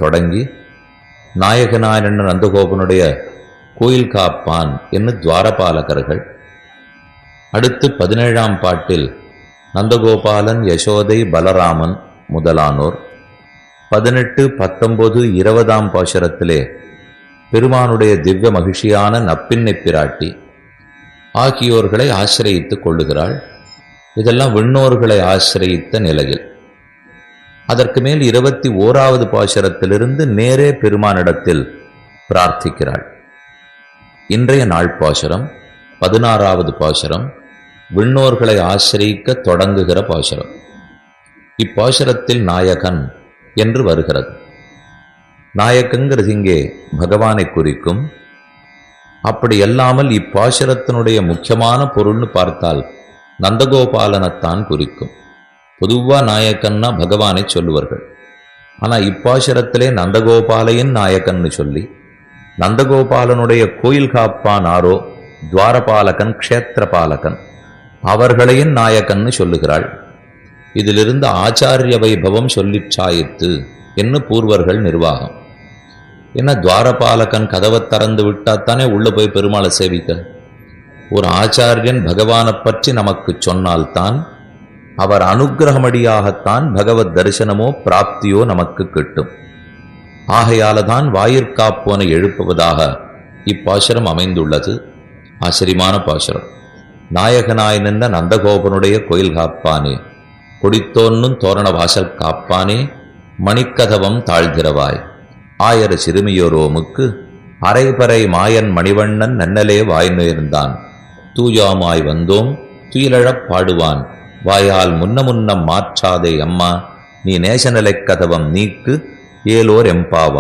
தொடங்கி நாயகனாயன் நந்தகோபனுடைய கோயில் காப்பான் என்று துவாரபாலகர்கள். அடுத்து 17ஆம் பாட்டில் நந்தகோபாலன், யசோதை, பலராமன் முதலானோர். 18, 19, 20ஆம் பாசுரத்திலே பெருமானுடைய திவ்ய மகிழ்ச்சியான நப்பின்னை பிராட்டி ஆகியோர்களை ஆசிரயித்துக் கொள்ளுகிறாள். இதெல்லாம் விண்ணோர்களை ஆசிரயித்த நிலையில். அதற்கு மேல் 21ஆவது பாசுரத்திலிருந்து நேரே பெருமானிடத்தில் பிரார்த்திக்கிறாள். இன்றைய நாள் பாசுரம் 16ஆவது பாசுரம், விண்ணோர்களை ஆசிரியிக்க தொடங்குகிற பாசுரம். இப்பாசுரத்தில் நாயகன் என்று வருகிறது. நாயகங்கிறது இங்கே பகவானை குறிக்கும். அப்படி அல்லாமல் இப்பாசுரத்தினுடைய முக்கியமான பொருள்னு பார்த்தால் நந்தகோபாலனைத்தான் குறிக்கும். பொதுவா நாயக்கன்னா பகவானை சொல்லுவார்கள். ஆனால் இப்பாசுரத்திலே நந்தகோபாலையின் நாயக்கன்னு சொல்லி நந்தகோபாலனுடைய கோயில் காப்பான் ஆரோ துவாரபாலகன், க்ஷேத்திரபாலகன், அவர்களையும் நாயக்கன்னு சொல்லுகிறாள். இதிலிருந்து ஆச்சாரிய வைபவம் சொல்லிச்சாயித்து என்று பூர்வர்கள் நிர்வாகம். ஏன்னா துவாரபாலகன் கதவை திறந்து விட்டாத்தானே உள்ள போய் பெருமாளை சேவிக்க. ஒரு ஆச்சாரியன் பகவானை பற்றி நமக்கு சொன்னால்தான் அவர் அனுகிரகமடியாகத்தான் பகவத் தரிசனமோ பிராப்தியோ நமக்கு கிட்டும். ஆகையால்தான் வாயிற்காப்போனை எழுப்புவதாக இப்பாசுரம் அமைந்துள்ளது. ஆச்சரியமான பாசுரம். நாயகனாய் நின்ற நந்தகோபனுடைய கோயில் காப்பானே, கொடித்தோன்னும் தோரண வாசல் காப்பானே, மணிக்கதவம் தாழ்கிறவாய், ஆயர சிறுமியோரோமுக்கு அரைபறை மாயன் மணிவண்ணன் நன்னலே வாய் நுயர்ந்தான், தூயாமாய் வந்தோம் துயிலழப் பாடுவான், வாயால் முன்னம் மாற்றாதே அம்மா, நீ நேசநிலைக் கதவம் நீக்கு ஏலோர் எம்பாவா.